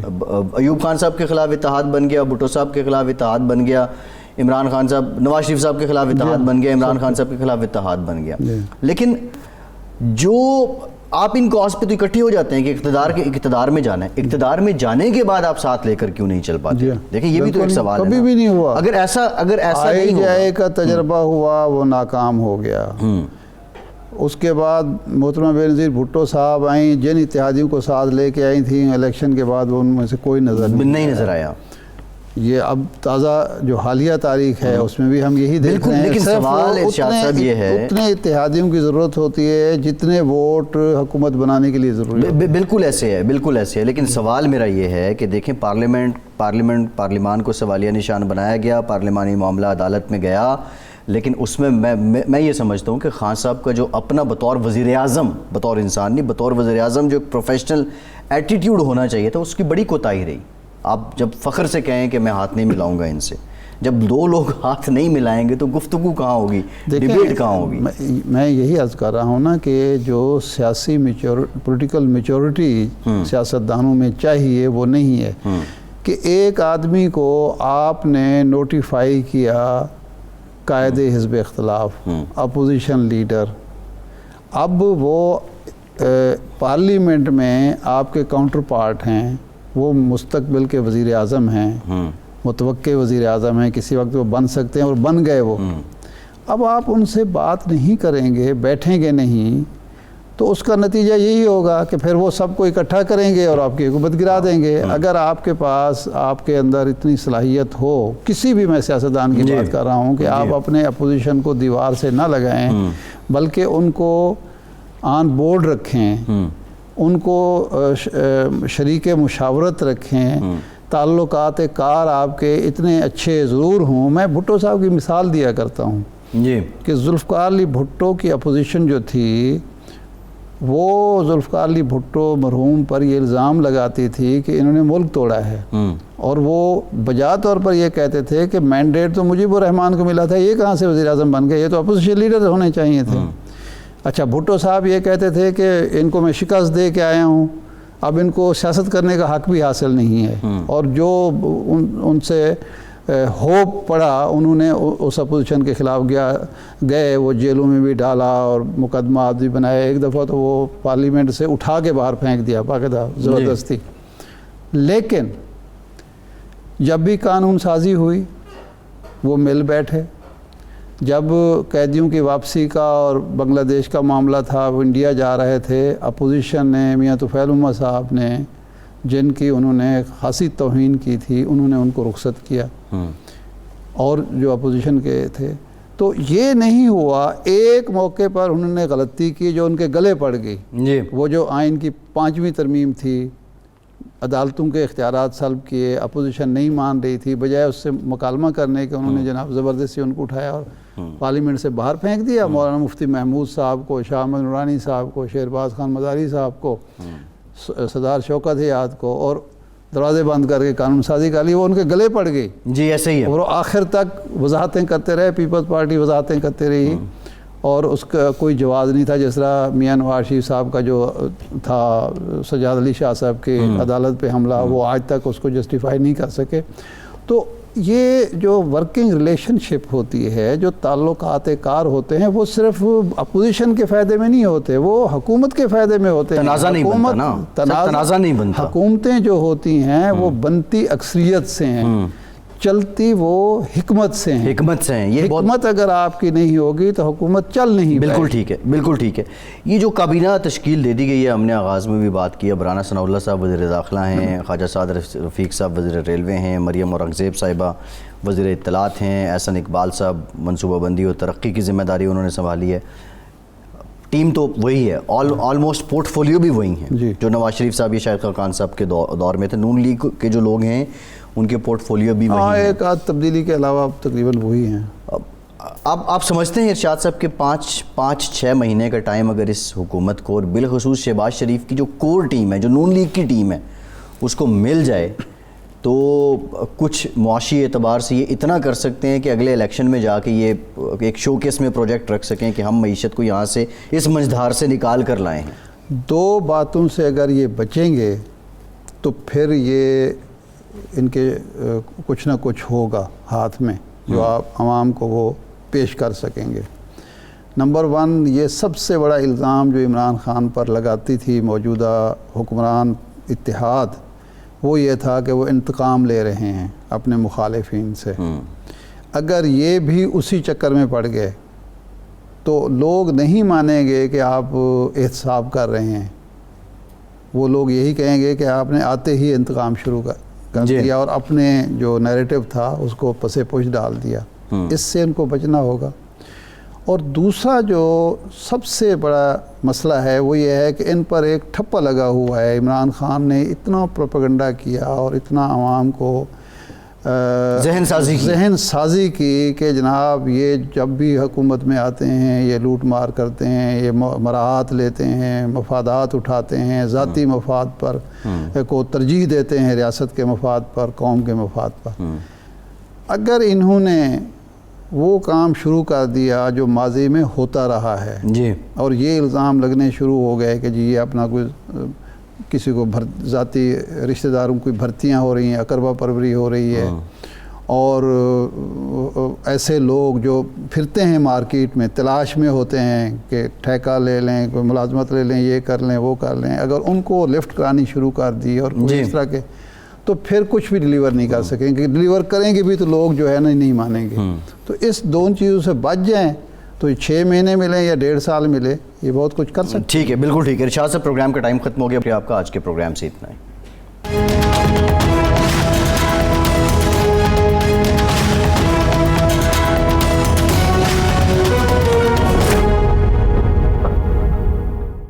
ایوب خان صاحب کے خلاف اتحاد بن گیا, بھٹو صاحب کے خلاف اتحاد بن گیا, عمران خان صاحب, نواز شریف صاحب کے خلاف اتحاد بن گیا, عمران خان صاحب کے خلاف اتحاد بن گیا. لیکن جو آپ ان کاز پہ تو اکٹھے ہو جاتے ہیں کہ اقتدار میں جانا ہے, اقتدار میں جانے کے بعد آپ ساتھ لے کر کیوں نہیں چل پاتے؟ دیکھیں یہ بھی تو ایک سوال ہے. کبھی بھی نہیں ہوا. اگر ایسا نہیں IJI کا تجربہ ہوا, وہ ناکام ہو گیا. اس کے بعد محترمہ بینظیر بھٹو صاحب آئیں، جن اتحادیوں کو ساتھ لے کے آئی تھیں الیکشن کے بعد وہ ان میں سے کوئی نہیں نظر آیا۔ یہ اب تازہ جو حالیہ تاریخ ہے اس میں بھی ہم یہی دیکھ رہے ہیں، لیکن سوال ارشاد صاحب یہ ہے اتنے اتحادیوں کی ضرورت ہوتی ہے جتنے ووٹ حکومت بنانے کے لیے ضروری ہے۔ بالکل ایسے ہے، بالکل ایسے ہے، لیکن سوال میرا یہ ہے کہ دیکھیں پارلیمان کو سوالیہ نشان بنایا گیا، پارلیمانی معاملہ عدالت میں گیا، لیکن اس میں میں یہ سمجھتا ہوں کہ خان صاحب کا جو اپنا بطور وزیر اعظم، بطور انسان نہیں، بطور وزیر اعظم جو ایک پروفیشنل ایٹیٹیوڈ ہونا چاہیے تھا، اس کی بڑی کوتاہی رہی۔ آپ جب فخر سے کہیں کہ میں ہاتھ نہیں ملاؤں گا ان سے، جب دو لوگ ہاتھ نہیں ملائیں گے تو گفتگو کہاں ہوگی، ڈیبیٹ کہاں ہوگی؟ میں یہی عرض کر رہا ہوں نا کہ جو سیاسی پولیٹیکل میچورٹی سیاستدانوں میں چاہیے وہ نہیں ہے کہ ایک آدمی کو آپ نے نوٹیفائی کیا قائد حزب اختلاف، اپوزیشن لیڈر، اب وہ پارلیمنٹ میں آپ کے کاؤنٹر پارٹ ہیں، وہ مستقبل کے وزیر اعظم ہیں، متوقع وزیر اعظم ہیں، کسی وقت وہ بن سکتے ہیں اور بن گئے وہ۔ اب آپ ان سے بات نہیں کریں گے، بیٹھیں گے نہیں، تو اس کا نتیجہ یہی ہوگا کہ پھر وہ سب کو اکٹھا کریں گے اور آپ کی حکومت گرا دیں گے۔ اگر آپ کے پاس، آپ کے اندر اتنی صلاحیت ہو، کسی بھی، میں سیاستدان کی بات کر رہا ہوں، کہ آپ اپنے اپوزیشن کو دیوار سے نہ لگائیں بلکہ ان کو آن بورڈ رکھیں، ان کو شریک مشاورت رکھیں، تعلقات کار آپ کے اتنے اچھے ضرور ہوں۔ میں بھٹو صاحب کی مثال دیا کرتا ہوں کہ ذوالفقار علی بھٹو کی اپوزیشن جو تھی، وہ ذوالفقار علی بھٹو مرحوم پر یہ الزام لگاتی تھی کہ انہوں نے ملک توڑا ہے، اور وہ بجا طور پر یہ کہتے تھے کہ مینڈیٹ تو مجیب الرحمان کو ملا تھا، یہ کہاں سے وزیر اعظم بن گئے، یہ تو اپوزیشن لیڈر ہونے چاہیے تھے۔ اچھا، بھٹو صاحب یہ کہتے تھے کہ ان کو میں شکست دے کے آیا ہوں، اب ان کو سیاست کرنے کا حق بھی حاصل نہیں ہے، اور جو ان سے ہوپ پڑا انہوں نے اس اپوزیشن کے خلاف گئے، وہ جیلوں میں بھی ڈالا اور مقدمات بھی بنائے، ایک دفعہ تو وہ پارلیمنٹ سے اٹھا کے باہر پھینک دیا باقاعدہ زبردستی۔ لیکن جب بھی قانون سازی ہوئی وہ مل بیٹھے، جب قیدیوں کی واپسی کا اور بنگلہ دیش کا معاملہ تھا، وہ انڈیا جا رہے تھے، اپوزیشن نے، میاں طفیل احمد صاحب نے، جن کی انہوں نے خاصی توہین کی تھی، انہوں نے ان کو رخصت کیا، اور جو اپوزیشن کے تھے، تو یہ نہیں ہوا۔ ایک موقع پر انہوں نے غلطی کی جو ان کے گلے پڑ گئی، وہ جو آئین کی 5ویں ترمیم تھی، عدالتوں کے اختیارات سلب کیے، اپوزیشن نہیں مان رہی تھی، بجائے اس سے مکالمہ کرنے کے انہوں نے جناب زبردستی ان کو اٹھایا اور پارلیمنٹ سے باہر پھینک دیا۔ مولانا مفتی محمود صاحب کو، شاہ احمد نورانی صاحب کو، شہرباز خان مزاری صاحب کو، سردار شوکت حیات کو، اور دروازے بند کر کے قانون سازی کر لی، وہ ان کے گلے پڑ گئی۔ ایسے ہی ہے، اور آخر تک وضاحتیں کرتے رہے، پیپلز پارٹی وضاحتیں کرتے رہی، اور اس کا کوئی جواز نہیں تھا۔ جس طرح میاں نواز شریف صاحب کا جو تھا سجاد علی شاہ صاحب کے عدالت پہ حملہ، وہ آج تک اس کو جسٹیفائی نہیں کر سکے۔ تو یہ جو ورکنگ ریلیشن شپ ہوتی ہے، جو تعلقات کار ہوتے ہیں، وہ صرف اپوزیشن کے فائدے میں نہیں ہوتے، وہ حکومت کے فائدے میں ہوتے ہیں۔ تنازع نہیں بنتا نا، تنازع نہیں بنتا۔ حکومتیں جو ہوتی ہیں وہ بنتی اکثریت سے ہیں، چلتی وہ حکمت سے ہیں۔ یہ حکمت اگر آپ کی نہیں ہوگی تو حکومت چل نہیں۔ بالکل ٹھیک ہے، بالکل ٹھیک ہے۔ یہ جو کابینہ تشکیل دے دی گئی ہے، ہم نے آغاز میں بھی بات کی، برانا ثناء اللہ صاحب وزیر داخلہ ہیں، خواجہ سعد رفیق صاحب وزیر ریلوے ہیں، مریم اورنگزیب صاحبہ وزیر اطلاعات ہیں، احسن اقبال صاحب منصوبہ بندی اور ترقی کی ذمہ داری انہوں نے سنبھالی ہے۔ ٹیم تو وہی ہے، آلموسٹ پورٹ فولیو بھی وہی ہیں جو نواز شریف صاحب یا شاہد خاقان صاحب کے دور میں تھے۔ نون لیگ کے جو لوگ ہیں ان کے پورٹ فولیو بھی وہی ہیں، ایک آدھ تبدیلی کے علاوہ تقریباً وہی ہیں۔ اب آپ سمجھتے ہیں ارشاد صاحب کہ 5-6 مہینے کا ٹائم اگر اس حکومت کو، اور بالخصوص شہباز شریف کی جو کور ٹیم ہے، جو نون لیگ کی ٹیم ہے، اس کو مل جائے تو کچھ معاشی اعتبار سے یہ اتنا کر سکتے ہیں کہ اگلے الیکشن میں جا کے یہ ایک شو کیس میں پروجیکٹ رکھ سکیں کہ ہم معیشت کو یہاں سے اس منجدھار سے نکال کر لائے ہیں؟ دو باتوں سے اگر یہ بچیں گے تو پھر یہ ان کے کچھ نہ کچھ ہوگا ہاتھ میں جو آپ عوام کو وہ پیش کر سکیں گے۔ نمبر 1، یہ سب سے بڑا الزام جو عمران خان پر لگاتی تھی موجودہ حکمران اتحاد، وہ یہ تھا کہ وہ انتقام لے رہے ہیں اپنے مخالفین سے۔ اگر یہ بھی اسی چکر میں پڑ گئے تو لوگ نہیں مانیں گے کہ آپ احتساب کر رہے ہیں، وہ لوگ یہی کہیں گے کہ آپ نے آتے ہی انتقام شروع کر دیا اور اپنے جو نیریٹو تھا اس کو پس پوش ڈال دیا۔ اس سے ان کو بچنا ہوگا۔ اور دوسرا جو سب سے بڑا مسئلہ ہے وہ یہ ہے کہ ان پر ایک ٹھپا لگا ہوا ہے۔ عمران خان نے اتنا پروپیگنڈا کیا اور اتنا عوام کو ذہن سازی کی کہ جناب یہ جب بھی حکومت میں آتے ہیں یہ لوٹ مار کرتے ہیں، یہ مراعات لیتے ہیں، مفادات اٹھاتے ہیں، ذاتی مفاد پر کو ترجیح دیتے ہیں ریاست کے مفاد پر، قوم کے مفاد پر۔ اگر انہوں نے وہ کام شروع کر دیا جو ماضی میں ہوتا رہا ہے جی، اور یہ الزام لگنے شروع ہو گئے کہ جی یہ اپنا کوئی کسی کو ذاتی رشتہ داروں کی بھرتیاں ہو رہی ہیں، اقربا پروری ہو رہی ہے، اور ایسے لوگ جو پھرتے ہیں مارکیٹ میں تلاش میں ہوتے ہیں کہ ٹھیکہ لے لیں، کوئی ملازمت لے لیں، یہ کر لیں وہ کر لیں، اگر ان کو لفٹ کرانی شروع کر دی اور کوئی اس طرح کے، تو پھر کچھ بھی ڈیلیور نہیں کر سکیں گے۔ ڈیلیور کریں گے بھی تو لوگ جو ہے نا نہیں مانیں گے۔ تو اس دونوں چیزوں سے بچ جائیں تو 6 مہینے ملیں یا 1.5 سال ملے، یہ بہت کچھ کر سکتے ہیں۔ ٹھیک ہے، بالکل ٹھیک ہے۔ ارشاد صاحب، پروگرام کا ٹائم ختم ہو گیا، پھر آپ کا آج کے پروگرام سے اتنا ہے۔